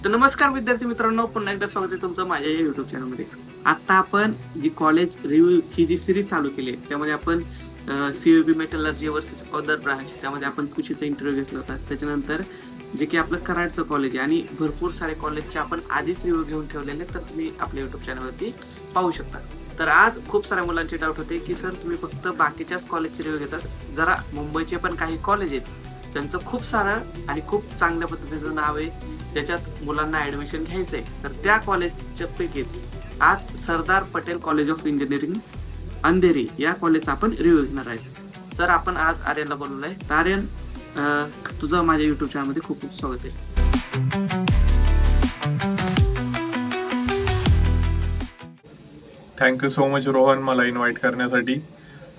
तर नमस्कार विद्यार्थी मित्रांनो, पुन्हा एकदा स्वागत आहे तुमचं माझ्या युट्यूब चॅनलमध्ये. आता आपण जी कॉलेज रिव्ह्यू ही जी सिरीज चालू केली आहे, त्यामध्ये आपण CUB metallurgy versus other branch, त्यामध्ये आपण कृषीचा इंटरव्ह्यू घेतला होता. त्याच्यानंतर जे की आपलं कराडचं कॉलेज आहे आणि भरपूर सारे कॉलेजचे आपण आधीच रिव्ह्यू घेऊन ठेवलेले, तर तुम्ही आपल्या युट्यूब चॅनलवरती पाहू शकता. तर आज खूप साऱ्या मुलांचे डाऊट होते की सर तुम्ही फक्त बाकीच्याच कॉलेजचे रिव्ह्यू घेतात, जरा मुंबईचे पण काही कॉलेज आहेत त्यांचं खूप सारं आणि खूप चांगल्या पद्धतीचं नाव आहे, ज्याच्यात मुलांना ऍडमिशन घ्यायचंय, तर त्या कॉलेजच्या पैकीच आज Sardar Patel college of engineering Andheri या कॉलेजचा आपण रिव्ह्यू घेणार आहे. तर आपण आज आर्यनला बोलवलंय. तर आर्यन, तुझं माझ्या युट्यूब चॅनलमध्ये खूप खूप स्वागत आहे. थँक्यू सो मच रोहन, मला इन्व्हाइट करण्यासाठी.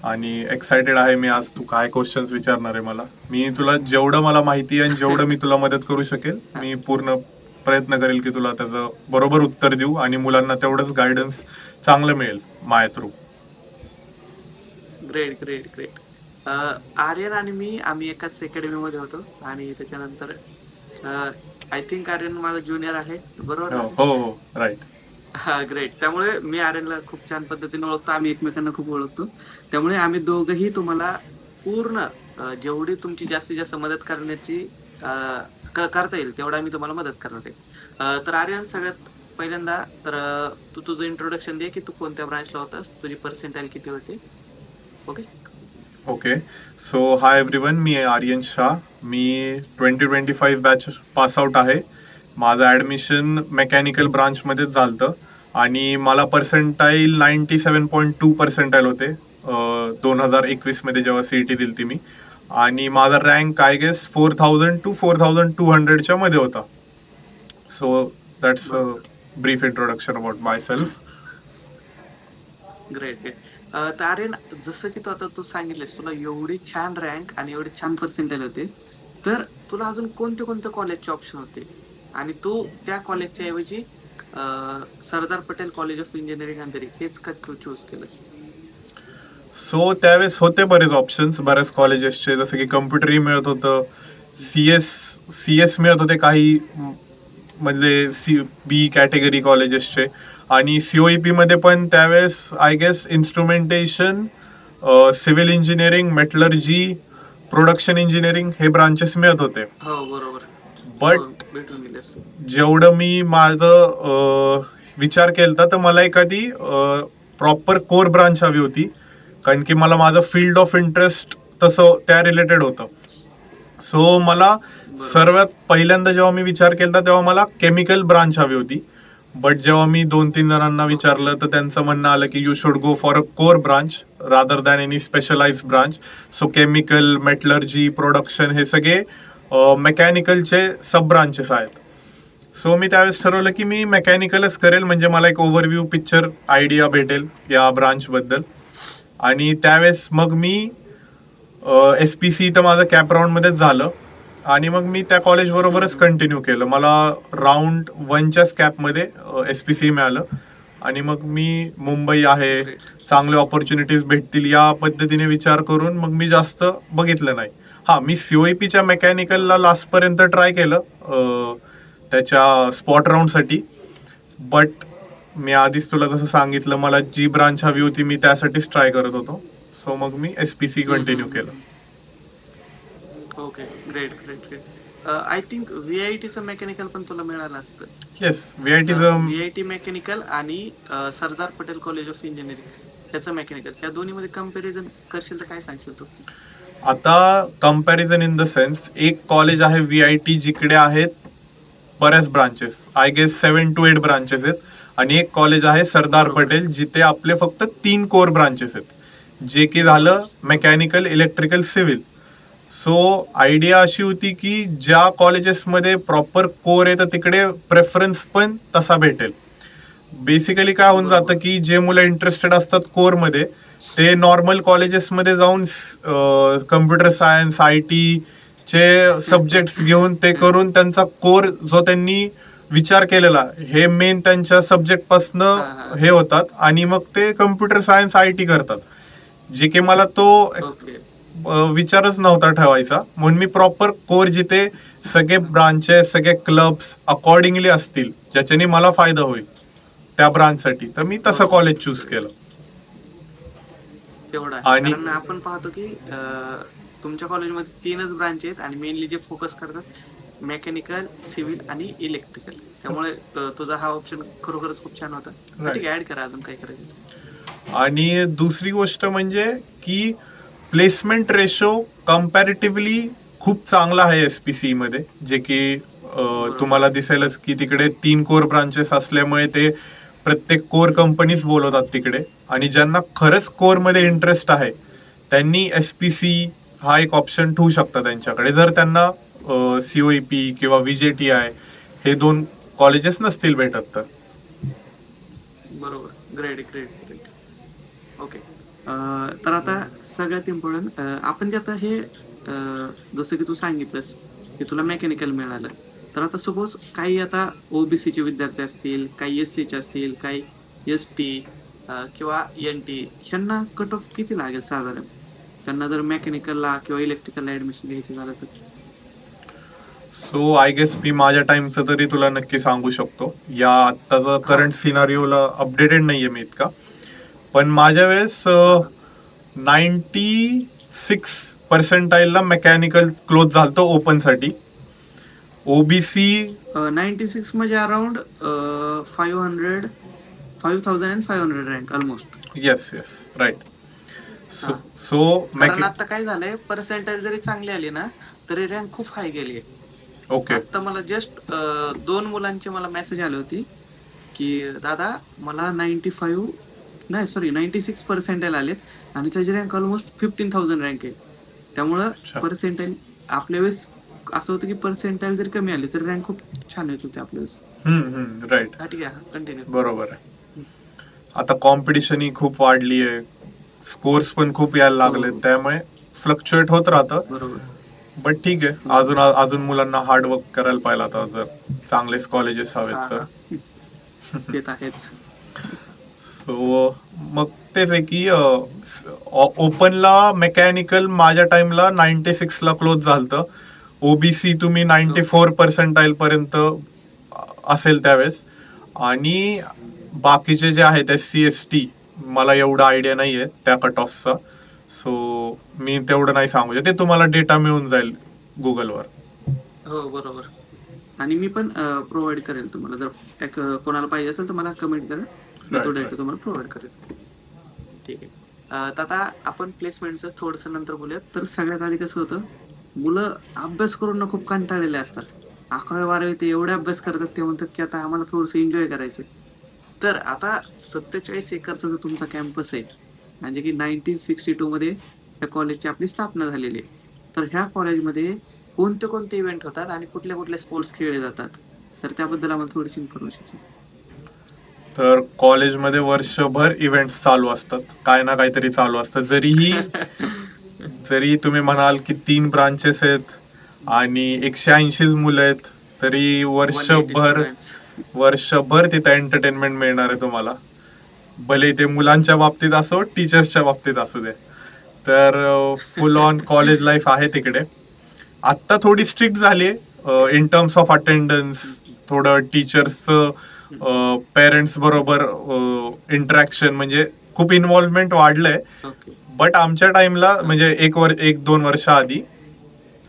आणि एक्सायटेड आहे मी आज तू काय क्वेश्चन्स विचारणार आहे मला. मी तुला जेवढं मला माहिती आहे आणि जेवढं मी तुला मदत करू शकेल मी पूर्ण प्रयत्न करेल की तुला त्याचं बरोबर उत्तर देऊ आणि मुलांना तेवढंच गायडन्स चांगलं मिळेल माझ्या through. Great great great. Aryan आणि मी आम्ही एकाच अकॅडमीमध्ये होतो आणि त्याच्यानंतर आय थिंक आर्यन माझा ज्युनियर आहे, बरोबर हो ना? हो हो, राईट. हा, ग्रेट. त्यामुळे मी आर्यनला खूप छान पद्धतीने ओळखतो, आम्ही एकमेकांना खूप ओळखतो. त्यामुळे आम्ही दोघंही तुम्हाला पूर्ण जेवढी तुमची जास्तीत जास्त मदत करण्याची करता येईल तेवढा आम्ही तुम्हाला मदत करणार आहे. तर आर्यन, सगळ्यात पहिल्यांदा तर तू तुझं इंट्रोडक्शन दे की तू कोणत्या ब्रांचला होतास, तुझी पर्सेंटाईल किती होते. Okay. Okay. So hi everyone, मी आर्यन शाह. मी 2025 बॅच पास आउट आहे. माझं ॲडमिशन मेकॅनिकल ब्रांचमध्येच झालं होतं आणि मला पर्सेंटाईल 97.2 पर्सेंटाईल होते 2021मध्ये जेव्हा CET दिली ती मी. आणि माझा रँक आय गेस 4000 टू 4200च्या मध्ये होता. So that's a brief introduction about my self. Great great. तर आर्यन, जसं की तू सांगितलेस तुला एवढी छान रँक आणि एवढी छान पर्सेंटेज होते, तर तुला अजून कोणते कोणते कॉलेजचे ऑप्शन होते आणि तू त्या कॉलेजच्या ऐवजी Sardar Patel college of engineering Andheri हेच का तू चूज केलंस? सो त्यावेळेस होते बरेच ऑप्शन्स बऱ्याच कॉलेजेसचे, जसं की कम्प्युटरही मिळत होतं, सी एस मिळत होते काही म्हणजे बी कॅटेगरी कॉलेजेसचे. आणि COEP मध्ये पण त्यावेळेस I guess instrumentation, civil engineering, metallurgy, production engineering हे ब्रांचेस मिळत होते. हो, बरोबर. हो, बट भेटून गेले असते. जेवढं मी माझं विचार केलता तर मला एखादी प्रॉपर कोर ब्रांच हवी होती, कारण की मला माझं फील्ड ऑफ इंटरेस्ट तसं त्या रिलेटेड होतं. सो मला बरोबर. सर्वात पहिल्यांदा जेव्हा मी विचार केला तेव्हा मला केमिकल ब्रांच हवी होती. बट जेव्हा मी 2-3 जणांना विचारलं तर त्यांचं म्हणणं आलं की you should go for a core branch rather than any specialise branch. So chemical, metallurgy, production हे सगळे मेकॅनिकलचे सब ब्रांचेस आहेत. सो मी त्यावेळेस ठरवलं की मी मेकॅनिकलच करेल, म्हणजे मला एक ओव्हरव्ह्यू पिक्चर आयडिया भेटेल या ब्रांचबद्दल. आणि त्यावेळेस मग मी SPC तर माझं कॅप राऊंडमध्येच झालं आणि मग मी त्या कॉलेजबरोबरच कंटिन्यू केलं. मला राऊंड 1च्याच कॅपमध्ये SPC मिळालं आणि मग मी मुंबई आहे, चांगले ऑपॉर्च्युनिटीज भेटतील या पद्धतीने विचार करून मग मी जास्त बघितलं नाही. हां, मी COEPच्या मेकॅनिकलला लास्टपर्यंत ट्राय केलं त्याच्या स्पॉट राऊंडसाठी. बट मी आधीच तुला जसं सांगितलं मला जी ब्रांच हवी होती मी त्यासाठीच ट्राय करत होतो. सो मग मी SPC कंटिन्यू केलं. Okay, great great great. I think VITचं मेकॅनिकल पण तुला मिळालं असतं. येस, VITचं VIT मेकॅनिकल आणि Sardar Patel college of engineering त्याचं मेकॅनिकल, या दोन्हीमध्ये कम्पॅरिझन करशील तर काय सांगशील तू? आता कम्पॅरिझन इन द सेन्स, एक कॉलेज आहे VIT जिकडे आहेत बऱ्याच branches, I guess 7 to 8 branches आहेत. आणि एक कॉलेज आहे सरदार बरोबर. पटेल जिथे आपले फक्त 3 कोर ब्रांचेस आहेत, जे की झालं mechanical, electrical, civil. So idea अशी होती की ज्या कॉलेजेसमध्ये प्रॉपर कोर आहे तर तिकडे प्रेफरन्स पण तसा भेटेल. बेसिकली काय होऊन जातं की जे मुलं इंटरेस्टेड असतात कोरमध्ये ते नॉर्मल कॉलेजेसमध्ये जाऊन कम्प्युटर सायन्स, IT चे सब्जेक्ट्स घेऊन ते करून त्यांचा कोर जो त्यांनी विचार केलेला हे मेन त्यांच्या सब्जेक्ट पासनं होतात आणि मग ते कम्प्युटर सायन्स, IT करतात. जे की मला तो ओके. विचारच नव्हता ठेवायचा. म्हणून मी प्रॉपर कोर जिथे सगळे ब्रांचेस सगळे क्लब्स अकॉर्डिंगली असतील ज्याच्याने मला फायदा होईल त्या ब्रांचसाठी, तर मी तसं बरोबर. कॉलेज चूज केलं. तेवढं आहे. आणि कारण आपण पाहतो की तुमच्या कॉलेजमध्ये 3च ब्रांच आहेत आणि मेनली जे फोकस करतात मेकॅनिकल, सिव्हिल आणि इलेक्ट्रिकल. त्यामुळे तुझा हा ऑप्शन खरोखरच खूप छान होता. तर ठीक आहे, ऍड करा अजून काय करायचं. आणि दुसरी गोष्ट म्हणजे की प्लेसमेंट रेशो कम्पॅरेटिव्हली खूप चांगला आहे SPC मध्ये, जे की तुम्हाला दिसेलच की तिकडे 3 कोर ब्रांचेस असल्यामुळे ते प्रत्येक कोर कंपनीज बोलवतात तिकडे. आणि ज्यांना खरंच कोरमध्ये इंटरेस्ट आहे त्यांनी SPC हा एक ऑप्शन ठेवू शकता त्यांच्याकडे, जर त्यांना COEP किंवा VJTI हे 2 कॉलेजेस नसतील भेटत तर. बरोबर. Great great great. ओके. तर आता सगळ्यात इम्पॉर्टंट आपण जे आता हे जसं की तू सांगितलंस की तुला मेकॅनिकल मिळालं, तर आता सपोज काही आता OBCचे विद्यार्थी असतील, काही SCचे असतील, काही ST किंवा NT, ह्यांना कट ऑफ किती लागेल साधारण? त्यांना जर मेकॅनिकलला किंवा इलेक्ट्रिकलला ऍडमिशन घ्यायचं झालं तर? सो आय गेस मी माझ्या टाइमचं तरी तुला नक्की सांगू शकतो. या आत्ताचा करंट सिनारिओला अपडेटेड नाहीये मी इतका, पण माझ्या वेळेस 96% मेकॅनिकल क्लोज झालतो ओपन साठी. OBC 96 म्हणजे around 5,500 rank almost. Yes yes right. हा. सो कारण आता काय झालंय, पर्सेंटेज जरी चांगली आली ना तरी रँक खूप हाय गेली. ओके आता मला जस्ट 2 मुलांचे मला मेसेज आले होते की दादा मला 96% आलेत आणि त्याची रँक ऑलमोस्ट 15,000 रँक आहे. त्यामुळं अच्छा. पर्सेंटाईल आपल्या वेळेस असं होतं की पर्सेंटाईल जर कमी आली तर रँक खूप छान येत होते आपल्या वेळेस. राईट. हा ठीक आहे, कंटिन्यू. बरोबर आहे. आता कॉम्पिटिशन ही खूप वाढली आहे, स्कोर्स पण खूप यायला लागले, त्यामुळे फ्लक्च्युएट होत राहतं. बरोबर. बट ठीक आहे, अजून मुलांना हार्डवर्क करायला पाहिजे आता, जर चांगलेच कॉलेजेस हवेत तर. ते तर आहेच. सो मग तेच आहे की ओपनला मेकॅनिकल माझ्या टाइमला 96ला क्लोज झालतं. OBC तुम्ही 94% पर्यंत असेल त्यावेळेस. आणि बाकीचे जे आहेत SC ST मला एवढा आयडिया नाहीये त्या कट ऑफचा, सो मी तेवढं नाही सांगू शकत. ते तुम्हाला डेटा मिळून जाईल गुगलवर. हो बरोबर. आणि मी पण प्रोव्हाइड करेल तुम्हाला, जर कोणाला पाहिजे असेल तर मला कमेंट करा, मी तो डेटा तुम्हाला प्रोव्हाइड करेल. ठीक आहे. तर आता आपण प्लेसमेंटचं थोडंसं नंतर बोलूयात. तर सगळ्यात आधी कसं होतं, मुलं अभ्यास करून खूप कंटाळलेले असतात. 11वी 12वी ते एवढे अभ्यास करतात, ते म्हणतात की आता आम्हाला थोडंसं एन्जॉय करायचं. तर आता 47 एकरचा जो तुमचा कॅम्पस आहे, म्हणजे की 1962 मध्ये त्या कॉलेजची आपली स्थापना झालेली आहे. तर ह्या कॉलेजमध्ये कोणते कोणते इव्हेंट होतात आणि कुठल्या कुठल्या स्पोर्ट्स खेळले जातात, तर त्याबद्दल आम्हाला थोडीशी इन्फॉर्मेशन. तर कॉलेजमध्ये वर्षभर इव्हेंट्स चालू असतात, काय ना काहीतरी चालू असतं. जरी तुम्ही म्हणाल की 3 ब्रांचेस आहेत आणि 180 मुलं आहेत, तरी वर्षभर तिथे एंटरटेनमेंट मिळणार आहे तुम्हाला, भले ते मुलांच्या बाबतीत असो टीचर्सच्या बाबतीत असू दे. तर फुल ऑन कॉलेज लाईफ आहे तिकडे. आत्ता थोडी स्ट्रिक्ट झाली आहे इन टर्म्स ऑफ अटेंडन्स, थोडं टीचर्सचं पेरेंट्स बरोबर इंटरॅक्शन, म्हणजे खूप इन्व्हॉल्वमेंट वाढलंय. बट आमच्या टाइमला म्हणजे 1-2 वर्ष आधी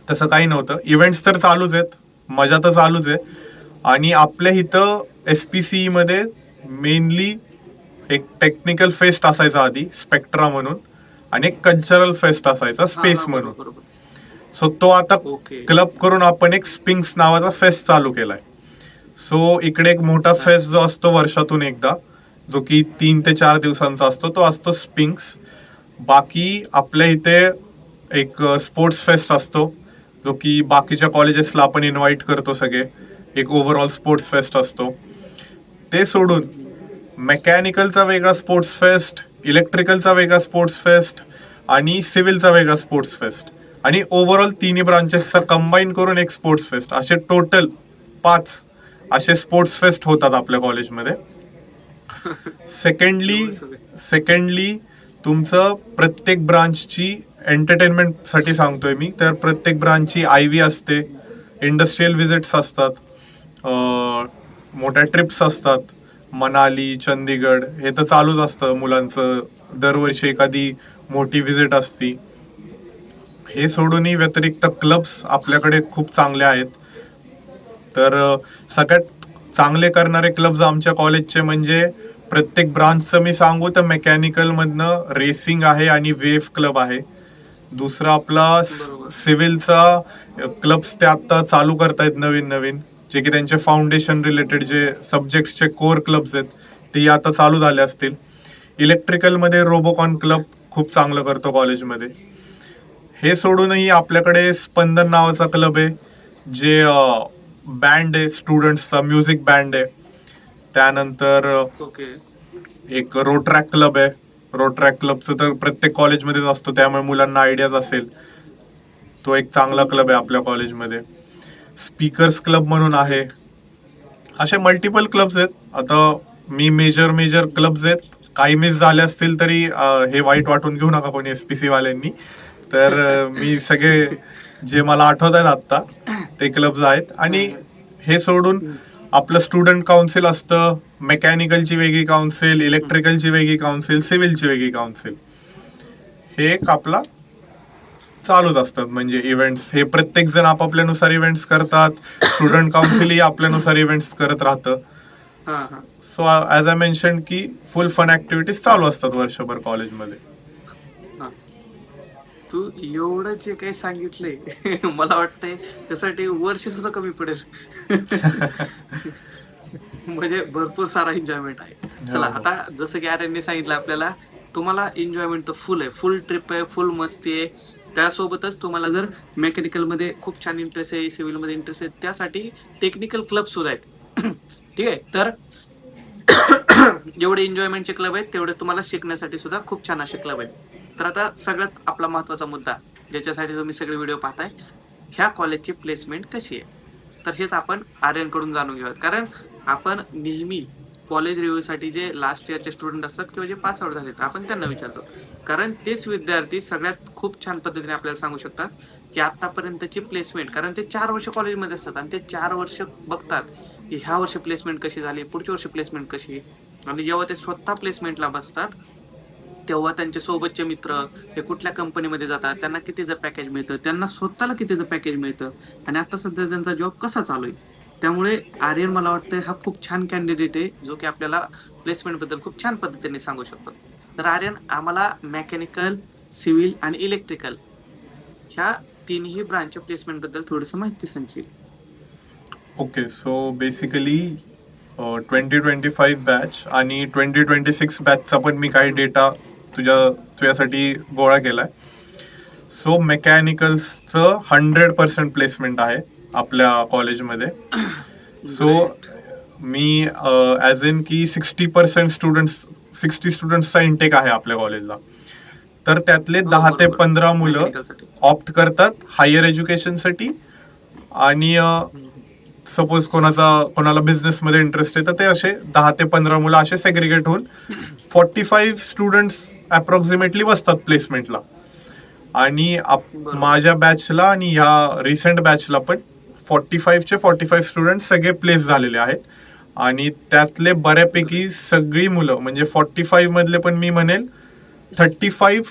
तसं काही नव्हतं. इव्हेंट्स तर चालूच आहेत, मजा तर चालूच आहे. आणि आपल्या इथं SPCE मध्ये मेनली एक टेक्निकल फेस्ट असायचा आधी, स्पेक्ट्रा म्हणून, आणि एक कल्चरल फेस्ट असायचा स्पेस म्हणून. सो तो आता क्लब करून आपण एक स्पिंक्स नावाचा फेस्ट चालू केलाय. सो इकडे एक मोठा फेस्ट जो असतो वर्षातून एकदा, जो की 3 ते 4 दिवसांचा असतो, तो असतो स्पिंक्स. बाकी आपल्या इथे एक स्पोर्ट्स फेस्ट असतो, जो की बाकीच्या कॉलेजेसला आपण इन्व्हाइट करतो सगळे. एक ओव्हरऑल स्पोर्ट्स फेस्ट असतो. ते सोडून मेकॅनिकलचा वेगळा स्पोर्ट्स फेस्ट, इलेक्ट्रिकलचा वेगळा स्पोर्ट्स फेस्ट आणि सिव्हिलचा वेगळा स्पोर्ट्स फेस्ट, आणि ओव्हरऑल 3 ब्रांचेसचा कंबाईन करून एक स्पोर्ट्स फेस्ट, असे टोटल 5 असे स्पोर्ट्स फेस्ट होतात आपल्या कॉलेजमध्ये. सेकंडली तुमचं प्रत्येक ब्रांचची एंटरटेनमेंटसाठी सांगतोय मी, तर प्रत्येक ब्रांचची IV असते, इंडस्ट्रियल व्हिजिट्स असतात, मोठ्या ट्रिप्स असतात, मनाली, चंदीगड हे तर चालूच असतं मुलांचं. दरवर्षी एखादी मोठी व्हिजिट असती. हे सोडूनही व्यतिरिक्त क्लब्स आपल्याकडे खूप चांगले आहेत. तर सगळ्यात चांगले करणारे क्लब्स आमच्या कॉलेजचे म्हणजे प्रत्येक ब्रांचचं मी सांगू तर मेकॅनिकलमधनं रेसिंग आहे आणि वेव्ह क्लब आहे. दुसरा आपला बरोबर. सिव्हिलचा क्लब्स ते आता चालू करतायत नवीन नवीन, जे की त्यांचे फाउंडेशन रिलेटेड जे सब्जेक्ट्सचे कोर क्लब्स आहेत ते आता चालू झाले असतील. इलेक्ट्रिकलमध्ये रोबोकॉन क्लब खूप चांगलं करतो कॉलेजमध्ये. हे सोडूनही आपल्याकडे स्पंदन नावाचा क्लब आहे, जे बँड आहे, स्टुडंट्सचा म्युझिक बँड आहे. त्यानंतर ओके. एक रोट्रॅक क्लब आहे. रोट्रॅक क्लबचं तर प्रत्येक कॉलेजमध्येच असतो, त्यामुळे मुलांना आयडियाज असेल. तो एक चांगला क्लब आहे आपल्या कॉलेजमध्ये. स्पीकर्स क्लब म्हणून आहे. असे मल्टिपल क्लब्स आहेत. आता मी मेजर क्लब्स आहेत, काही मिस झाले असतील तरी हे वाईट वाटून घेऊ नका कोणी SPC वाल्यांनी. तर मी सगळे जे मला आठवत आहेत आत्ता ते क्लब्स आहेत. आणि हे सोडून आपलं स्टुडंट काउन्सिल असतं, मेकॅनिकलची वेगळी काउन्सिल, इलेक्ट्रिकलची वेगळी काउन्सिल, सिव्हिलची वेगळी काउन्सिल. हे एक आपला चालूच असतात. म्हणजे इव्हेंट्स हे प्रत्येक जण आपापल्यानुसार इव्हेंट्स करतात. स्टुडंट काउन्सिलही आपल्यानुसार इव्हेंट्स करत राहतं. हा हा. सो ॲज आय मेन्शन की फुल फन ऍक्टिव्हिटीज चालू असतात वर्षभर कॉलेजमध्ये. तू एवढं जे काही सांगितलंय मला वाटतंय त्यासाठी वर्ष सुद्धा कमी पडेल. म्हणजे भरपूर सारा एन्जॉयमेंट आहे. चला, हो. आता जसं की आर्यनने सांगितलं आपल्याला, तुम्हाला एन्जॉयमेंट तर फुल आहे, फुल ट्रिप आहे, फुल मस्ती आहे. त्यासोबतच तुम्हाला जर मेकॅनिकल मध्ये खूप छान इंटरेस्ट आहे, सिव्हिल मध्ये इंटरेस्ट आहे, त्यासाठी टेक्निकल क्लब सुद्धा आहेत. ठीक आहे. तर जेवढे एन्जॉयमेंटचे क्लब आहेत तेवढे तुम्हाला शिकण्यासाठी सुद्धा खूप छान असे क्लब आहेत. तर आता सगळ्यात आपला महत्वाचा मुद्दा, ज्याच्यासाठी तुम्ही सगळे व्हिडिओ पाहताय, ह्या कॉलेजची प्लेसमेंट कशी आहे. तर हेच आपण आर्यन कडून जाणून घेऊयात. कारण आपण नेहमी कॉलेज रिव्ह्यूसाठी जे लास्ट इयरचे स्टुडंट असतात किंवा जे पास आउट झालेत आपण त्यांना विचारतो. कारण तेच विद्यार्थी सगळ्यात खूप छान पद्धतीने आपल्याला सांगू शकतात की आतापर्यंतची प्लेसमेंट, कारण ते 4 वर्ष कॉलेजमध्ये असतात आणि ते 4 वर्ष बघतात की ह्या वर्षी प्लेसमेंट कशी झाली, पुढच्या वर्षी प्लेसमेंट कशी. आणि जेव्हा ते स्वतः प्लेसमेंटला बसतात तेव्हा त्यांचे सोबतचे मित्र हे कुठल्या कंपनीमध्ये जातात, त्यांना कितीचं पॅकेज मिळतं, त्यांना स्वतःला कितीचं पॅकेज मिळतं आणि आता सध्या त्यांचा जॉब कसा चालू आहे. त्यामुळे आर्यन मला वाटतं हा खूप छान कॅन्डिडेट आहे, जो की आपल्याला प्लेसमेंट बद्दल खूप छान पद्धतीने सांगू शकतो. तर आर्यन, आम्हाला मेकॅनिकल, सिव्हिल आणि इलेक्ट्रिकल ह्या तिन्ही ब्रांचच्या प्लेसमेंट बद्दल थोडंसं माहिती सांगशील? ओके, सो बेसिकली 2025 बॅच आणि 2026 बॅचचा पण मी काही डेटा तुझ्यासाठी गोळा केलाय. सो मेकॅनिकल्सचं 100% प्लेसमेंट आहे आपल्या कॉलेजमध्ये. So Great. Me as in की 60 स्टुडंट्सचा इंटेक आहे आपल्या कॉलेजला. तर त्यातले 10 ते बरोबर. 15 मुलं मेकॅनिकलसाठी. ऑप्ट करतात हायर एज्युकेशनसाठी. आणि सपोज कोणाला बिझनेसमध्ये इंटरेस्ट आहे तर ते असे 10 ते 15 मुलं असे सेग्रिगेट होऊन 45 स्टुडंट्स अप्रॉक्सिमेटली बसतात प्लेसमेंटला. आणि बरोबर. माझ्या बॅचला आणि ह्या रिसेंट बॅचला पण 45 स्टुडंट सगळे प्लेस झालेले आहेत. आणि त्यातले बऱ्यापैकी सगळी मुलं म्हणजे 45 मधले पण मी म्हणेल 35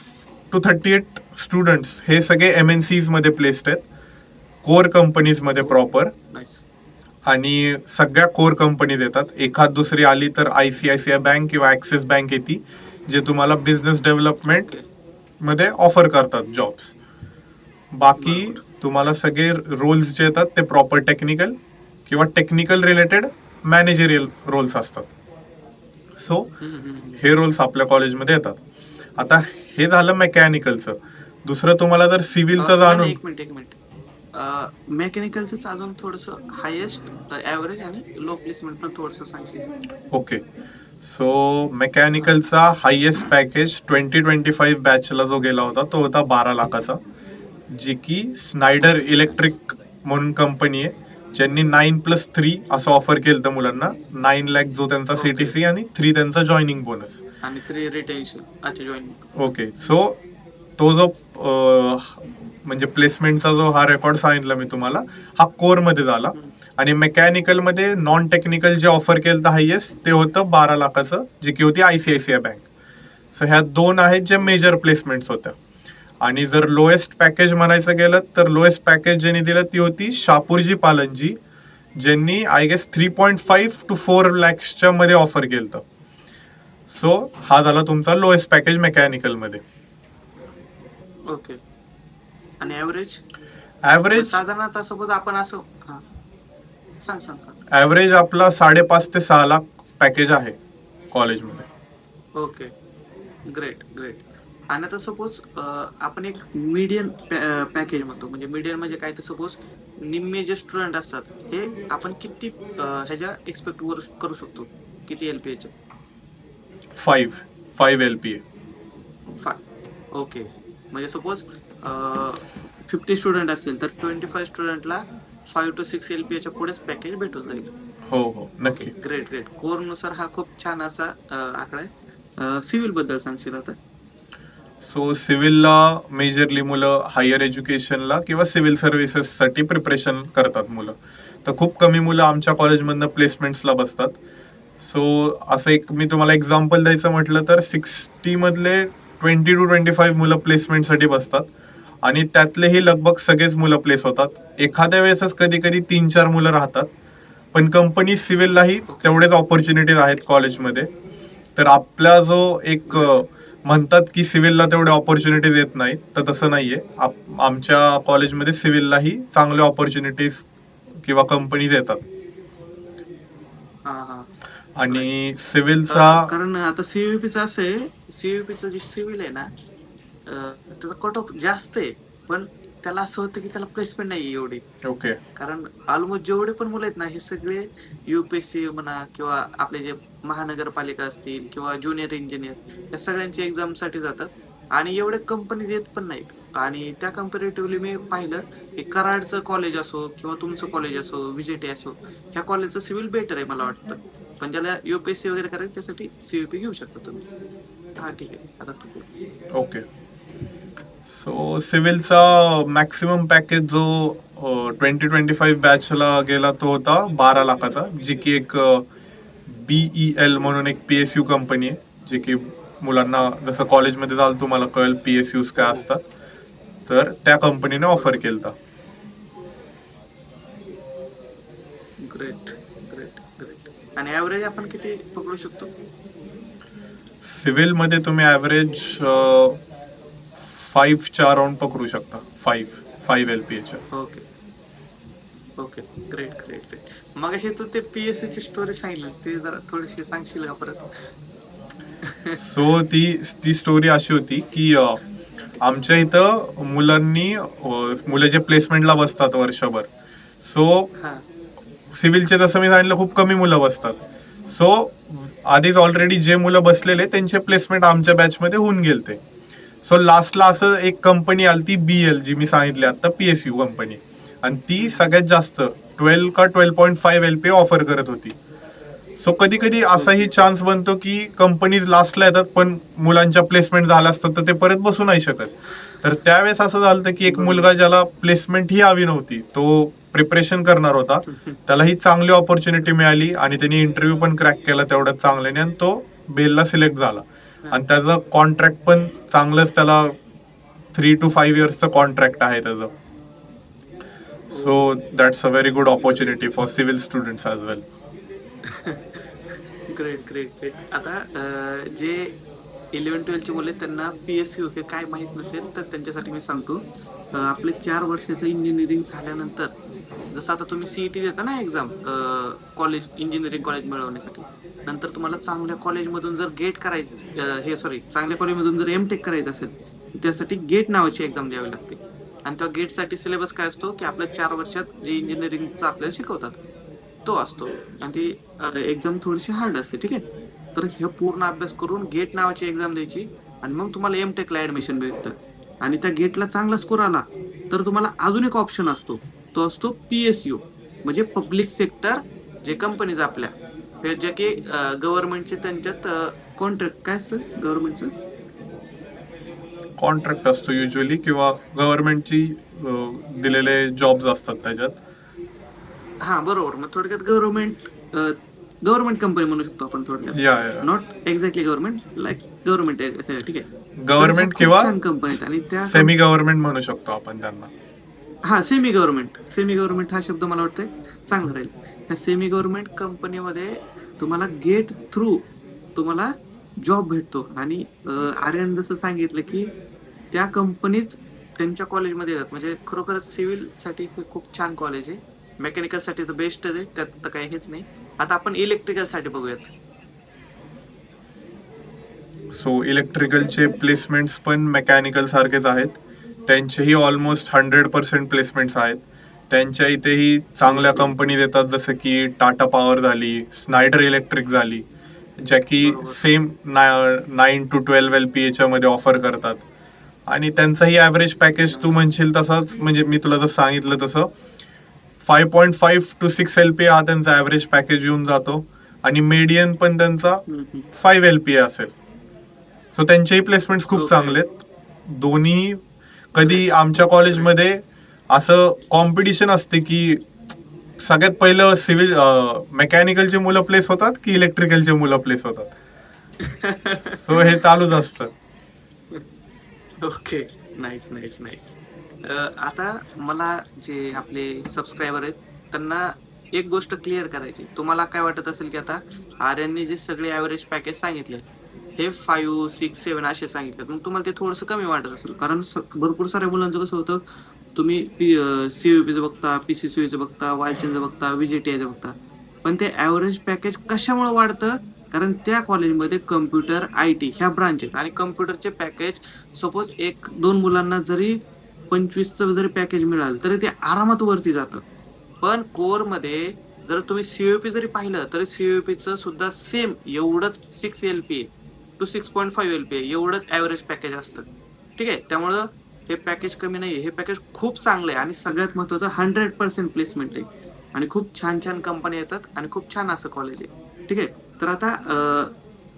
to 38 स्टुडंट्स हे सगळे MNCs मध्ये प्लेस्ड आहेत, कोर कंपनीज मध्ये प्रॉपर. नाईस. आणि सगळ्या कोर कंपनीज येतात. एखाद दुसरी आली तर ICICI बँक किंवा ऍक्सिस बँक येते, जे तुम्हाला बिझनेस डेव्हलपमेंट ओके. मध्ये ऑफर करतात जॉब्स. बाकी बरोबर. तुम्हाला सगळे रोल्स जे येतात ते प्रॉपर टेक्निकल किंवा टेक्निकल रिलेटेड मॅनेजरियल रोल्स असतात. सो हे रोल्स आपल्या कॉलेजमध्ये येतात. आता हे झालं मेकॅनिकलचं. दुसरं तुम्हाला जर सिव्हिलचं जाणून एक मिनिट. मेकॅनिकलच अजून थोडस हायेस्ट ऍव्हरेज आणि लो प्लेसमेंट पण थोडस सांगशील? ओके, सो मेकॅनिकलचा हायेस्ट पॅकेज 2025 बॅचला जो गेला होता तो होता 12 लाखाचा, जी की स्नायडर इलेक्ट्रिक म्हणून कंपनी आहे, ज्यांनी 9+3 असं ऑफर केलं होतं मुलांना. 9 लाख जो त्यांचा Okay. CTC आणि 3 त्यांचा जॉईनिंग बोनस. आणि 3 रिटेन्शन. अच्छा, जॉईनिंग. ओके, सो तो जो म्हणजे प्लेसमेंटचा जो हा रेकॉर्ड सांगितला मी तुम्हाला, हा कोरमध्ये झाला. हम्म. आणि मेकॅनिकलमध्ये नॉन टेक्निकल जे ऑफर केलं हायेस्ट ते होतं 12 लाखाचं, जे की होती ICICI बँक. सो ह्या 2 आहेत जे मेजर प्लेसमेंट्स होत्या. आणि जर लोएस्ट पॅकेज म्हणायचं गेलं तर लोएस्ट पॅकेज ज्यांनी दिलं ती होती शापूरजी पालनजी, ज्यांनी आय गेस 3.5 to 4 लॅक्सच्या मध्ये ऑफर केलं. सो हा झाला तुमचा लोएस्ट पॅकेज मेकॅनिकलमध्ये. ओके. आणि ॲव्हरेज ॲव्हरेज साधारणतः सपोज आपण असं हा सांग सांग सांग. ॲव्हरेज आपला 5.5 ते 6 लाख पॅकेज आहे कॉलेजमध्ये. ओके. Great great. आणि आता सपोज आपण एक मीडियन पॅकेज म्हणतो, म्हणजे मीडियन म्हणजे काय, तर सपोज निम्मे जे स्टुडंट असतात हे आपण किती ह्याच्या एक्सपेक्ट करू शकतो, किती LPA चे? 5 LPA. ओके. म्हणजे सपोज 50 स्टुडंट असतील तर 25 स्टुडंटला 5 to 6 LPA च्या पुढेच पॅकेज भेटून जाईल. हो नक्की. Great great. कोरनुसार हा खूप छान असा आकडा आहे. सिव्हिल बद्दल सांगशील आता? सो सिव्हिलला मेजरली मुलं हायर एज्युकेशनला किंवा सिव्हिल सर्व्हिसेससाठी प्रिपरेशन करतात मुलं. तर खूप कमी मुलं आमच्या कॉलेजमधनं प्लेसमेंट्सला बसतात. सो असं एक मी तुम्हाला एक्झाम्पल द्यायचं म्हटलं तर 60 मधले 20 to 25 मुलं प्लेसमेंटसाठी बसतात. आणि त्यातलेही लगभग सगळेच मुलं प्लेस होतात. एखाद्या वेळेसच कधी कधी 3-4 मुलं राहतात. पण कंपनी सिव्हिललाही तेवढेच ऑपॉर्च्युनिटीज आहेत कॉलेजमध्ये. तर आपला जो एक म्हणतात की सिव्हिलला तेवढे ऑपॉर्च्युनिटीज येत नाहीत, तर तसं नाहीये. आमच्या कॉलेजमध्ये सिव्हिललाही चांगले ऑपॉर्च्युनिटीज किंवा कंपनीज येतात. हा हा. आणि सिव्हिलचा कारण आता सीयूपीचं असं आहे, सीयूपीचं जे सिव्हिल आहे ना त्याचा कट ऑफ जास्त आहे, पण त्याला असं होतं की त्याला प्लेसमेंट नाही एवढी. ओके. कारण ऑलमोस्ट जेवढे पण मुलं आहेत ना हे सगळे UPSC म्हणा किंवा आपले जे महानगरपालिका असतील किंवा ज्युनियर इंजिनियर या सगळ्यांची एक्झामसाठी जातात. आणि एवढे कंपनीज येत पण नाहीत. आणि त्या कम्पॅरेटिव्हली मी पाहिलं की कराडचं कॉलेज असो किंवा तुमचं कॉलेज असो, VJT असो, ह्या कॉलेजचं सिव्हिल बेटर आहे मला वाटतं. पण ज्याला UPSC वगैरे करायचं त्यासाठी CUP घेऊ शकता तुम्ही. हा ठीक आहे. आता तू ओके. सो सिव्हिलचा मॅक्सिमम पॅकेज जो 2025 बॅचला गेला तो होता 12 लाखाचा, जी की एक BEL म्हणून एक PSU कंपनी आहे, जे की मुलांना जसं कॉलेजमध्ये जाल तुम्हाला कळेल PSUs काय असतात, तर त्या कंपनीने ऑफर केलता. Great great great. आणि ॲव्हरेज आपण किती पकडू शकतो? सिव्हिलमध्ये तुम्ही ॲव्हरेज 5च्या अराउंड पकडू शकता. 5 LPAच्या. Okay okay. Great great great. मग अशी तू ते PSU ची स्टोरी सांगितली, ते जरा थोडीशी सांगशील का परत? सो ती स्टोरी अशी होती की आमच्या इथं मुलं जे प्लेसमेंटला बसतात वर्षभर, सो हा सिव्हिलचे जसं मी सांगितलं खूप कमी मुलं बसतात. सो आधीच ऑलरेडी जे मुलं बसलेले त्यांचे प्लेसमेंट आमच्या बॅचमध्ये होऊन गेलते. सो लास्टला असं एक कंपनी आली ती BL, जी मी सांगितली आता PSU कंपनी, आणि ती सगळ्यात जास्त 12 का 12.5 LPA ऑफर करत होती. सो कधी कधी असाही चान्स बनतो की कंपनीज लास्टला येतात पण मुलांच्या प्लेसमेंट झाल्या असतात तर ते परत बसू नाही शकत. तर त्यावेळेस असं झालं की एक मुलगा ज्याला प्लेसमेंट ही हवी नव्हती, तो प्रिपरेशन करणार होता, त्याला ही चांगली ऑपॉर्च्युनिटी मिळाली आणि त्यांनी इंटरव्ह्यू पण क्रॅक केला तेवढ्याच चांगल्याने आणि तो बेलला सिलेक्ट झाला. आणि त्याचं कॉन्ट्रॅक्ट पण चांगलंच, त्याला 3 to 5 इयर्सचं कॉन्ट्रॅक्ट आहे त्याचं. So that's a very good opportunity for civil students as well. Great great great. आता जे 11-12 चे मुले त्यांना PSU हे काय माहित नसेल तर त्यांच्यासाठी मी सांगतो. आपले 4 वर्षाचं इंजिनिअरिंग झाल्यानंतर, जसं आता तुम्ही CET देता ना एक्झाम कॉलेज, इंजिनिअरिंग कॉलेज मिळवण्यासाठी, नंतर तुम्हाला चांगल्या कॉलेजमधून जर चांगल्या कॉलेजमधून जर MTech करायचं असेल, त्यासाठी गेट नावाची एक्झाम द्यावी लागते. आणि त्या गेटसाठी सिलेबस काय असतो की आपल्या 4 वर्षात जे इंजिनिअरिंगचं आपल्याला शिकवतात तो असतो. आणि ती एक्झाम थोडीशी हार्ड असते, ठीक आहे. तर हे पूर्ण अभ्यास करून गेट नावाची एक्झाम द्यायची आणि मग तुम्हाला MTechला ऍडमिशन भेटतं. आणि त्या गेटला चांगला स्कोर आला तर तुम्हाला अजून एक ऑप्शन असतो, तो असतो PSU, म्हणजे पब्लिक सेक्टर जे कंपनीज आपल्या हे जे की गव्हर्नमेंटचे त्यांच्यात कॉन्ट्रॅक्ट काय असतं गव्हर्नमेंटचं कॉन्ट्रॅक्ट असतो युजली किंवा गव्हर्नमेंटची दिलेले जॉब्स असतात त्याच्यात. हा बरोबर. मग थोडक्यात गव्हर्नमेंट कंपनी म्हणू शकतो आपण थोडक्यात. या not exactly government, like government. ठीक आहे. तर ह्या गव्हर्नमेंट खूप किंवा छान कंपनी आहेत आणि त्या सेमी गव्हर्नमेंट म्हणू शकतो आपण त्यांना. हा सेमी गव्हर्नमेंट हा शब्द मला वाटतंय चांगला राहील. ह्या सेमी गव्हर्नमेंट कंपनीमध्ये तुम्हाला गेट थ्रू तुम्हाला जॉब भेटतो आणि आर्यन जसं सांगितलं की त्या कंपनीच त्यांच्या कॉलेजमध्ये येतात. म्हणजे खरोखरच सिव्हिल साठी खूप छान कॉलेज आहे. मेकॅनिकल साठी तर बेस्टच आहे, त्यात तर काही हेच नाही. आता आपण इलेक्ट्रिकल साठी बघूयात. सो इलेक्ट्रिकलचे प्लेसमेंट्स पण मेकॅनिकल सारखेच आहेत. त्यांचेही ऑलमोस्ट 100% प्लेसमेंट्स आहेत. त्यांच्या इथेही चांगल्या Okay. कंपनी देतात, जसं की टाटा पॉवर झाली, स्नायडर इलेक्ट्रिक झाली, ज्या की बरोबर. सेम 9 to 12 LPA मध्ये ऑफर करतात. आणि त्यांचंही ॲव्हरेज पॅकेज तू Nice. म्हणशील तसंच, म्हणजे मी तुला जसं सांगितलं तसं 5.5 to 6 LPA हा त्यांचा ॲव्हरेज पॅकेज येऊन जातो आणि मीडियन पण त्यांचा 5 LPA असेल. सो त्यांचेही प्लेसमेंट्स खूप Okay. चांगले आहेत. दोन्ही कधी आमच्या कॉलेजमध्ये असं कॉम्पिटिशन असते की सगळ्यात पहिलं मेकॅनिकलचे मुलं प्लेस होतात की इलेक्ट्रिकलचे मुलं प्लेस होतात. सो हे चालूच असतं. ओके. नाईस. आता मला जे आपले सबस्क्रायबर आहेत त्यांना एक गोष्ट क्लिअर करायची. तुम्हाला काय वाटत असेल की आता आर्यनने जे सगळे ॲव्हरेज पॅकेज सांगितले हे 5, 6, 7 असे सांगितले. मग तुम्हाला ते थोडंसं कमी वाटत असेल. कारण भरपूर साऱ्या मुलांचं कसं होतं, तुम्ही सीयूपीचं बघता, पीसीसीचं बघता, वालचंदचं बघता, व्हीजीटीआयचं बघता. पण ते ॲव्हरेज पॅकेज कशामुळे वाढतं? कारण त्या कॉलेजमध्ये कम्प्युटर, IT ह्या ब्रांच आहेत आणि कम्प्युटरचे पॅकेज सपोज 1-2 मुलांना जरी 25चं जरी पॅकेज मिळालं तरी ते आरामात वरती जातं. पण कोरमध्ये जर तुम्ही सीयूपी जरी पाहिलं तरी सीयूपीचं सुद्धा सेम एवढंच 6 LPA टू 6.5 LPA एवढंच ॲव्हरेज पॅकेज असतं. ठीक आहे. त्यामुळं हे पॅकेज कमी नाहीये. हे पॅकेज खूप चांगलं आहे आणि सगळ्यात महत्त्वाचं 100% प्लेसमेंट आहे आणि खूप छान कंपनी येतात आणि खूप छान असं कॉलेज आहे. ठीक आहे. तर आता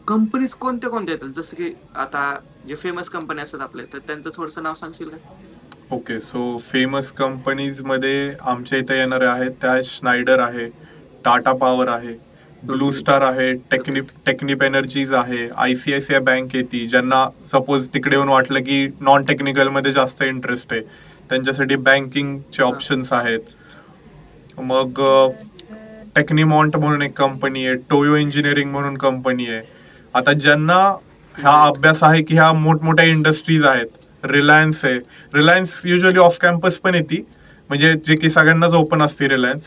कंपनीज कोणत्या येतात? जसं की आता जे फेमस कंपनी असतात आपल्या, तर त्यांचं थोडंसं नाव सांगशील का? ओके, सो फेमस कंपनीजमध्ये आमच्या इथे येणारे आहेत त्या स्नायडर आहे, टाटा पॉवर आहे, ब्लू Okay. स्टार आहे, टेक्निप एनर्जीज आहे, ICICI बँक येते. ज्यांना सपोज तिकडे येऊन वाटलं की नॉन टेक्निकलमध्ये जास्त इंटरेस्ट आहे, त्यांच्यासाठी बँकिंगचे ऑप्शन्स आहेत. मग टेक्निमॉन्ट म्हणून एक कंपनी आहे, टोयो इंजिनिअरिंग म्हणून कंपनी आहे. आता ज्यांना हा Right. अभ्यास आहे की ह्या मोठमोठ्या इंडस्ट्रीज आहेत, रिलायन्स आहे. रिलायन्स युजली ऑफ कॅम्पस पण येते, म्हणजे जे की सगळ्यांनाच ओपन असते रिलायन्स.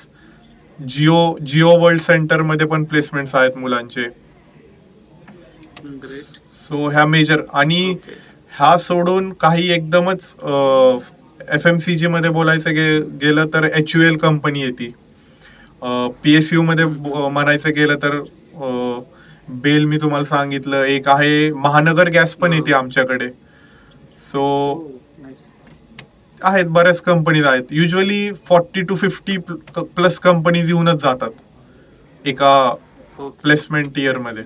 जिओ वर्ल्ड सेंटरमध्ये पण प्लेसमेंट्स आहेत मुलांचे. ग्रेट. सो ह्या मेजर. आणि ओके. ह्या सोडून काही एकदमच FMCG मध्ये बोलायचं गेलं तर HUL कंपनी येते. PSU मध्ये म्हणायचं गेलं तर बेल मी तुम्हाला सांगितलं. एक आहे महानगर गॅस पण येते आमच्याकडे. So nice. आहेत, बऱ्याच कंपनीज आहेत. युजली 40 to 50 प्लस कंपनीज येऊनच जातात एका ओके. प्लेसमेंट इयर मध्ये.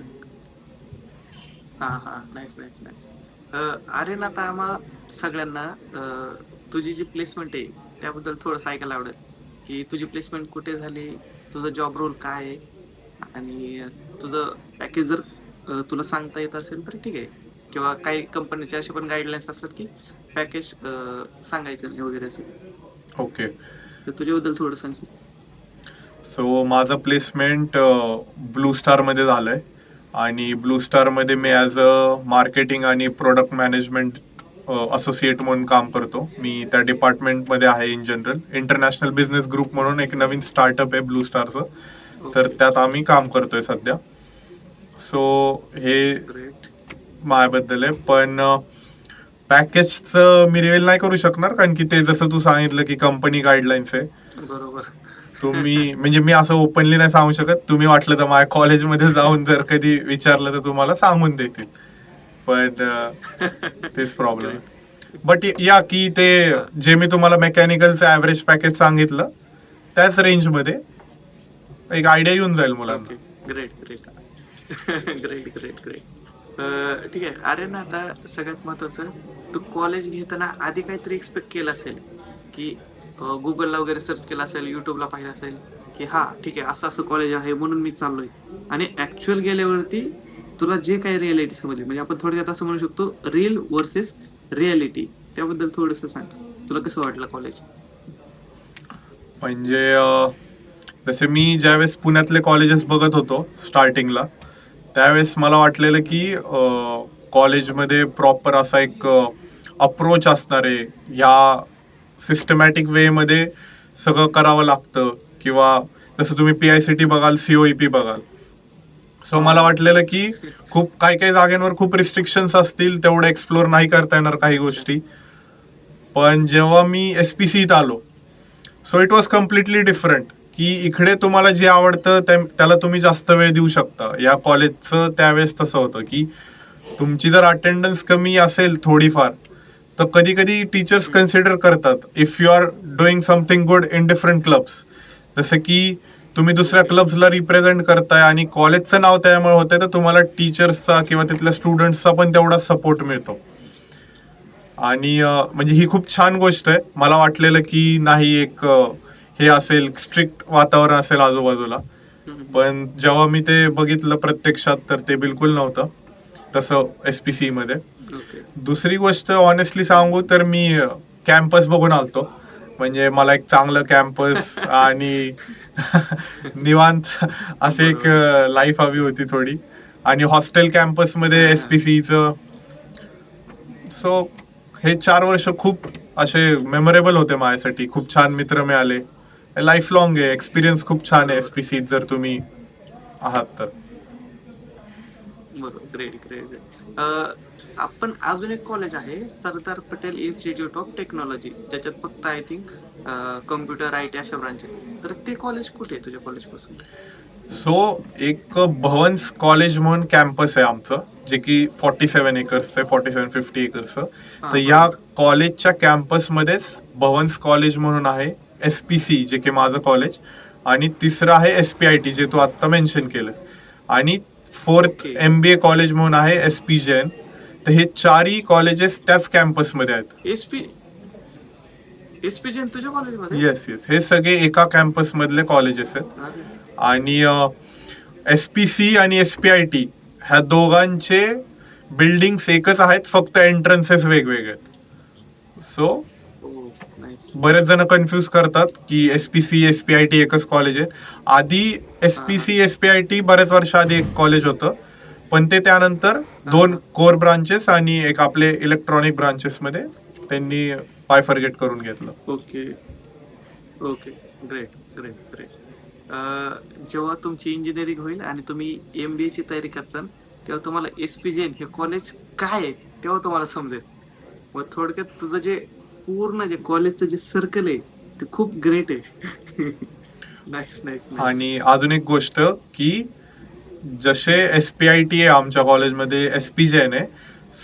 हा. नाईस. आर्यन, आता आम्हाला सगळ्यांना तुझी जी प्लेसमेंट आहे त्याबद्दल थोडंसं ऐकायला आवडेल की तुझी प्लेसमेंट कुठे झाली, तुझा जॉब रोल काय आहे आणि तुझं पॅकेज जर तुला सांगता येत असेल तर ठीक आहे, किंवा काही कंपनीचे असे पण गाईडलाईन्स असतात की पॅकेज सांगायचं नाही वगैरे असं. ओके, तर तुझ्याबद्दल थोडं सांगशील? सो माझं प्लेसमेंट ब्लू स्टार मध्ये झालंय आणि ब्लू स्टार मध्ये मी ॲज अ मार्केटिंग आणि प्रोडक्ट मॅनेजमेंट असोसिएट म्हणून काम करतो. मी त्या डिपार्टमेंटमध्ये आहे. In general international business group म्हणून एक नवीन स्टार्टअप आहे ब्लू स्टारचं, तर ओके. त्यात आम्ही काम करतोय सध्या. सो हे ग्रेट. माझ्याबद्दल आहे. पण पॅकेजचं मी रिव्हील नाही करू शकणार, कारण की ते जसं तू सांगितलं की कंपनी गाईडलाईन्स आहे. बरोबर. तुम्ही म्हणजे मी असं ओपनली नाही सांगू शकत. तुम्ही वाटलं तर माझ्या कॉलेजमध्ये जाऊन जर कधी विचारलं तर तुम्हाला सांगून देतील. पण तेच प्रॉब्लेम आहे. बट या की ते जे मी तुम्हाला मेकॅनिकलचं ॲव्हरेज पॅकेज सांगितलं त्याच रेंजमध्ये एक आयडिया येऊन जाईल मुलांना. ओके. ग्रेट. ठीक आहे. अरे ना, आता सगळ्यात महत्वाचं, तू कॉलेज घेताना आधी काहीतरी एक्सपेक्ट केलं असेल, की Googleला वगैरे सर्च केलं असेल, YouTubeला पाहिलं असेल, की हां, ठीक आहे, असं-असं कॉलेज आहे म्हणून मी चाललोय. आणि ॲक्चुअल गेल्यावरती तुला जे काही रिॲलिटी समजली, म्हणजे आपण थोडक्यात असं म्हणू शकतो, रील व्हर्सेस रिॲलिटी. त्याबद्दल थोडंसं सांग. तुला कसं वाटलं कॉलेज? म्हणजे जसे मी ज्यावेळेस पुण्यातले कॉलेजेस बघत होतो स्टार्टिंगला, त्यावेळेस मला वाटलेलं की कॉलेजमध्ये प्रॉपर असा एक अप्रोच असणार आहे, ह्या सिस्टमॅटिक वेमध्ये सगळं करावं लागतं, किंवा जसं तुम्ही PICT बघाल, COEP बघाल. सो मला वाटलेलं की खूप काही काही जागांवर खूप रिस्ट्रिक्शन्स असतील, तेवढं एक्सप्लोर नाही करता येणार काही गोष्टी. पण जेव्हा मी SPCत आलो, so it was completely different, की इकडे तुम्हाला जे आवडतं त्याला तुम्ही जास्त वेळ देऊ शकता. या कॉलेजचं त्यावेळेस तसं होतं की तुमची जर अटेंडन्स कमी असेल थोडीफार, तर कधी कधी टीचर्स कन्सिडर करतात if you are doing something good in different clubs. जसं की तुम्ही दुसऱ्या क्लब्सला रिप्रेझेंट करताय आणि कॉलेजचं नाव त्यामुळे होतंय, तर तुम्हाला टीचर्सचा किंवा तिथल्या स्टुडंट्सचा पण तेवढा सपोर्ट मिळतो. आणि म्हणजे ही खूप छान गोष्ट आहे. मला वाटलेलं की नाही एक हे असेल, स्ट्रिक्ट वातावरण असेल आजूबाजूला, पण जेव्हा मी ते बघितलं प्रत्यक्षात तर ते बिलकुल नव्हतं तसं SPC मध्ये. ओके. दुसरी गोष्ट ऑनेस्टली सांगू तर मी कॅम्पस बघून आलतो. म्हणजे मला एक चांगलं कॅम्पस आणि निवांत असे एक लाईफ हवी होती थोडी. आणि हॉस्टेल कॅम्पसमध्ये हां. SPCचं. सो हे 4 वर्ष खूप असे मेमोरेबल होते माझ्यासाठी. खूप छान मित्र मिळाले. लाईफ लॉंग आहे, एक्सपिरियन्स खूप छान आहे बरोबर. SPCत जर तुम्ही आहात तर. बरोबर. Great, great, great. आपण अजून एक कॉलेज आहे, Sardar Patel institute of technology, ज्याच्यात फक्त आय थिंक कम्प्युटर, IT अशा ब्रांच आहेत. तर ते कॉलेज कुठे आहे तुझ्या कॉलेजपासून? सो एक भवन्स कॉलेज म्हणून कॅम्पस आहे आमचं, जे की 47 एकर्सचं आहे, 47-50 एकर्सचं. तर हां, या बरोबर. कॉलेजच्या कॅम्पसमध्येच भवन्स कॉलेज म्हणून आहे, SPC जे की माझं कॉलेज, आणि तिसरं आहे SPIT जे तू आत्ता मेन्शन केलं, आणि फोर्थ ओके. MBA कॉलेज म्हणून आहे SP जैन. तर हे चारही कॉलेजेस त्याच कॅम्पसमध्ये आहेत. एसपी एसपी जैन तुझ्या कॉलेजमध्ये? येस येस, हे सगळे एका कॅम्पसमधले कॉलेजेस आहेत. अरे आणि SPC आणि SPIT ह्या दोघांचे बिल्डिंग्स एकच आहेत, फक्त एंट्रन्सेस वेगवेगळे आहेत. सो हो, नाईस. बरेच जण कन्फ्यूज करतात की SPC SPIT एकच कॉलेज आहे. आधी SPC SPIT बऱ्याच वर्ष आधी एक कॉलेज होतं, पण ते त्यानंतर दोन कोर ब्रांचेस आणि एक आपले इलेक्ट्रॉनिक ब्रांचेस मध्ये त्यांनी बायफर्गेट करून घेतलं. Okay. Okay. Great, great, great. जेव्हा तुमची इंजिनिअरिंग होईल आणि तुम्ही MBA ची तयारी करताल, तेव्हा तुम्हाला SP जैन हे कॉलेज काय आहे, तेव्हा तुम्हाला समजेल. मग थोडक्यात तुझं जे पूर्ण जे कॉलेजचं जे सर्कल आहे, ते खूप ग्रेट आहे. Nice, nice, nice. आणि अजून एक गोष्ट की जसे SPIT आहे आमच्या कॉलेजमध्ये, SP जैन आहे.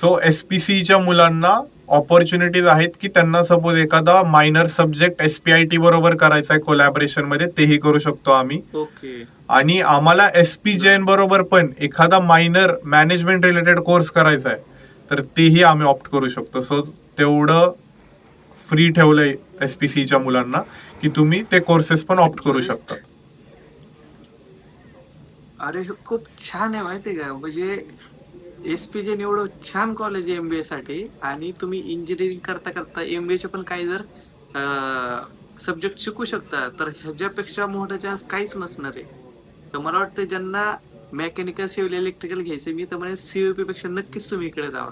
सो SPCच्या मुलांना ऑपॉर्च्युनिटीज आहेत की त्यांना सपोज एखादा मायनर सब्जेक्ट SPIT बरोबर करायचा आहे कोलॅबरेशन मध्ये, तेही करू शकतो आम्ही. ओके. आणि आम्हाला SP जैन बरोबर पण एखादा मायनर मॅनेजमेंट रिलेटेड कोर्स करायचा आहे, तर तेही आम्ही ऑप्ट करू शकतो. सो तेवढं फ्री ठेवलंय SPCच्या मुलांना की तुम्ही ते कोर्सेस पण ऑप्ट करू शकता. अरे हे खूप छान आहे माहितीये का, म्हणजे SP जैन एवढं छान कॉलेज आहे MBA साठी, आणि तुम्ही इंजिनिअरिंग करता करता MBA चे पण काही जर सब्जेक्ट शिकू शकता, तर ह्याच्यापेक्षा मोठा चान्स काहीच नसणार आहे. तर मला वाटतं ज्यांना मेकॅनिकल, सिव्हिल, इलेक्ट्रिकल घ्यायचं, मी तर म्हणेन CUP पेक्षा नक्कीच तुम्ही इकडे जावा.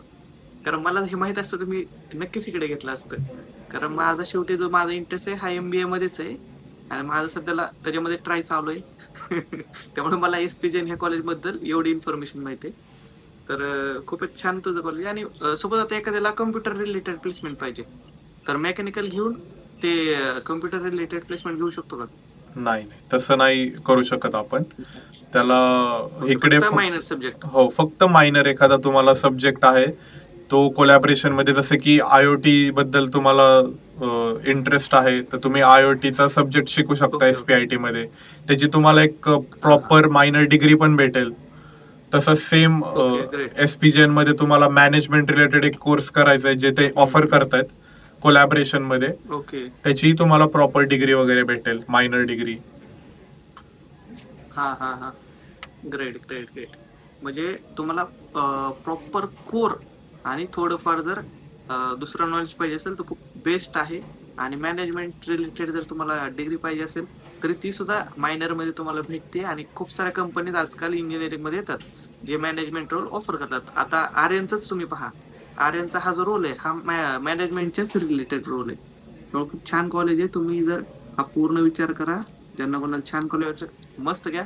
कारण मला हे माहित असतं तर मी नक्कीच इकडे घेतलं असतं. कारण माझा शेवटी जो माझा इंटरेस्ट आहे हा MBA मध्येच आहे, आणि माझं सध्याला त्याच्यामध्ये ट्राय चालू आहे. त्यामुळे मला SP जैन ह्या कॉलेजबद्दल एवढी इन्फॉर्मेशन माहिती आहे. तर खूपच छान तुझं कॉलेज. आणि सोबत आता एखाद्याला कम्प्युटर रिलेटेड प्लेसमेंट पाहिजे, तर मेकॅनिकल घेऊन ते कम्प्युटर रिलेटेड प्लेसमेंट घेऊ शकतो का? नाही नाही, तसं नाही करू शकत आपण. त्याला इकडे फक्त मायनर सब्जेक्ट. हो, फक्त मायनर एखादा तुम्हाला सब्जेक्ट आहे तो कोलॅबरेशन मध्ये, जसं की IoT बद्दल तुम्हाला इंटरेस्ट आहे, तर तुम्ही IoTचा सब्जेक्ट शिकू शकता Okay, SPIT मध्ये. त्याची तुम्हाला एक प्रॉपर मायनर डिग्री पण भेटेल. तसंच सेम ओके, ग्रेट. SPJN मध्ये तुम्हाला मॅनेजमेंट रिलेटेड एक कोर्स करायचा आहे जे ते ऑफर करतायत कोलॅबरेशन मध्ये. ओके. त्याची तुम्हाला प्रॉपर डिग्री वगैरे भेटेल, मायनर डिग्री. हा. Great, great, great. म्हणजे तुम्हाला प्रॉपर कोर आणि थोडंफार जर दुसरं नॉलेज पाहिजे असेल तर खूप बेस्ट आहे. आणि मॅनेजमेंट रिलेटेड जर तुम्हाला डिग्री पाहिजे असेल तरी ती सुद्धा मायनरमध्ये तुम्हाला भेटते. आणि खूप साऱ्या कंपनीज आजकाल इंजिनिअरिंगमध्ये येतात जे मॅनेजमेंट रोल ऑफर करतात. आता आर्यनचाच तुम्ही पहा, आर्यनचा हा जो रोल आहे हा मॅनेजमेंटच्याच रिलेटेड रोल आहे. त्यामुळे खूप छान कॉलेज आहे. तुम्ही जर हा पूर्ण विचार करा, ज्यांना कोणाला छान कॉलेज मस्त घ्या.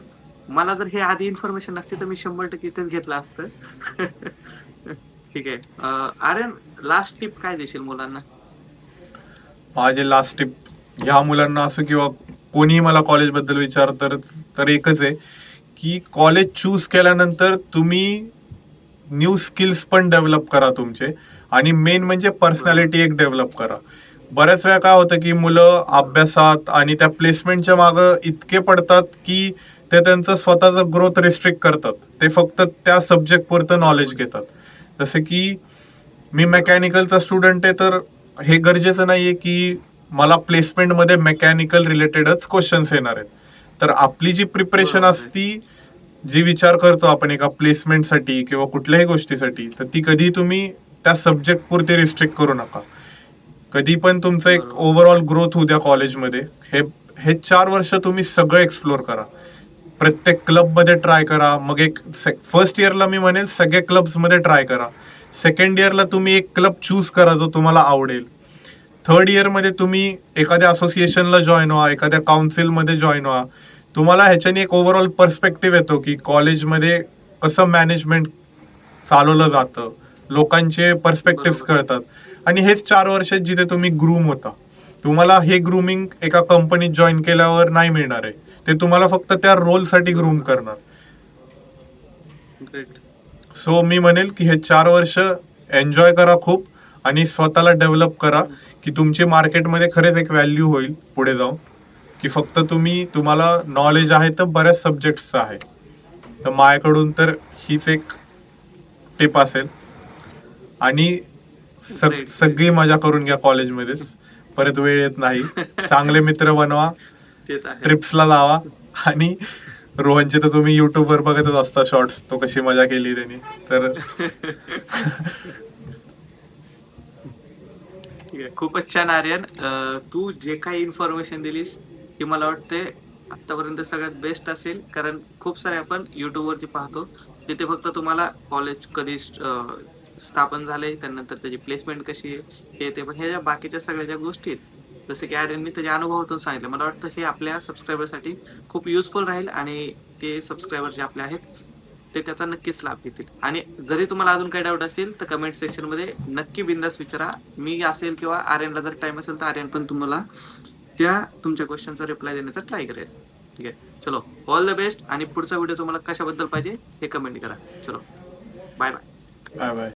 मला जर हे आधी इन्फॉर्मेशन नसती तर मी 100% इथेच घेतलं असतं. ठीक आहे. आर्यन, लास्ट टिप काय देशील मुलांना? माझे लास्ट टिप ह्या मुलांना असो किंवा कोणीही मला कॉलेजबद्दल विचारतं तर एकच आहे की कॉलेज चूज केल्यानंतर तुम्ही न्यू स्किल्स पण डेव्हलप करा तुमचे. आणि मेन म्हणजे पर्सनॅलिटी एक डेव्हलप करा. बऱ्याच वेळा काय होतं की मुलं अभ्यासात आणि त्या प्लेसमेंटच्या मागं इतके पडतात की ते त्यांचं स्वतःचं ग्रोथ रिस्ट्रिक्ट करतात. ते फक्त त्या सब्जेक्ट पुरतं नॉलेज घेतात. जसं की मी मेकॅनिकलचा स्टुडंट आहे तर हे गरजेचं नाहीये की मला प्लेसमेंटमध्ये मेकॅनिकल रिलेटेडच क्वेश्चन्स येणार आहेत. तर आपली जी प्रिपरेशन बरोबर आहे. असती, जी विचार करतो आपण एका प्लेसमेंटसाठी किंवा कुठल्याही गोष्टीसाठी, तर ती कधी तुम्ही त्या सब्जेक्ट पुरते रिस्ट्रिक्ट करू नका. कधी पण तुमचं एक बरोबर. ओव्हरऑल ग्रोथ होऊ द्या कॉलेजमध्ये. हे 4 वर्ष तुम्ही सगळं एक्सप्लोर करा. प्रत्येक क्लबमध्ये ट्राय करा. मग एक फर्स्ट इयरला मी म्हणेल सगळे क्लब्समध्ये ट्राय करा. सेकंड इयरला तुम्ही एक क्लब चूज करा जो तुम्हाला आवडेल. थर्ड इयरमध्ये तुम्ही एखाद्या असोसिएशनला जॉईन व्हा, एखाद्या काउन्सिलमध्ये जॉईन व्हा. तुम्हाला ह्याच्याने एक ओव्हरऑल पर्स्पेक्टिव्ह येतो की कॉलेजमध्ये कसं मॅनेजमेंट चालवलं जातं, लोकांचे पर्स्पेक्टिव्ह बरोबर. कळतात. आणि हेच 4 वर्ष जिथे तुम्ही ग्रूम होता. तुम्हाला हे ग्रूमिंग एका कंपनीत जॉईन केल्यावर नाही मिळणार आहे. ते तुम्हाला फक्त त्या रोलसाठी ग्रूम करणार. ग्रेट. सो मी म्हणेल की हे 4 वर्ष एन्जॉय करा खूप आणि स्वतःला डेव्हलप करा की तुमची मार्केटमध्ये खरेच एक व्हॅल्यू होईल पुढे जाऊन. की फक्त तुम्हाला नॉलेज आहे तर बऱ्याच सब्जेक्ट्सचं आहे. तर माझ्याकडून तर हीच एक टिप असेल. आणि Great. सगळी मजा करून घ्या कॉलेजमध्येच. परत वेळ येत नाही. चांगले मित्र बनवा, ते तर आहे. ट्रिप्सला जावा. आणि रोहनचे तर तुम्ही युट्यूबवर बघतच असता शॉर्ट्स, तो कशी मजा केली त्यांनी. तर ठीक आहे. खूपच छान आर्यन. तू जे काही इन्फॉर्मेशन दिलीस ती मला वाटते आतापर्यंत सगळ्यात बेस्ट असेल. कारण खूप सारे आपण YouTube वरती पाहतो तिथे फक्त तुम्हाला कॉलेज कधी स्थापन झालंय, त्यानंतर त्याची प्लेसमेंट कशी आहे हे ते. पण ह्या ज्या बाकीच्या सगळ्या ज्या गोष्टी आहेत जसं की आर्यननी त्याच्या अनुभवातून सांगितलं, मला वाटतं हे आपल्या सबस्क्रायबरसाठी खूप युजफुल राहील. आणि ते सबस्क्रायबर जे आपले आहेत ते त्याचा नक्कीच लाभ घेतील. आणि जरी तुम्हाला अजून काही डाऊट असेल तर कमेंट सेक्शन मध्ये नक्की बिंदास विचारा. मी असेल किंवा आर्यनला जर टाइम असेल तर आर्यन पण तुम्हाला त्या तुमच्या क्वेश्चनचा रिप्लाय देण्याचा ट्राय करेल. ठीक आहे, चलो ऑल द बेस्ट. आणि पुढचा व्हिडिओ तुम्हाला कशाबद्दल पाहिजे हे कमेंट करा. चलो बाय बाय. Bye bye.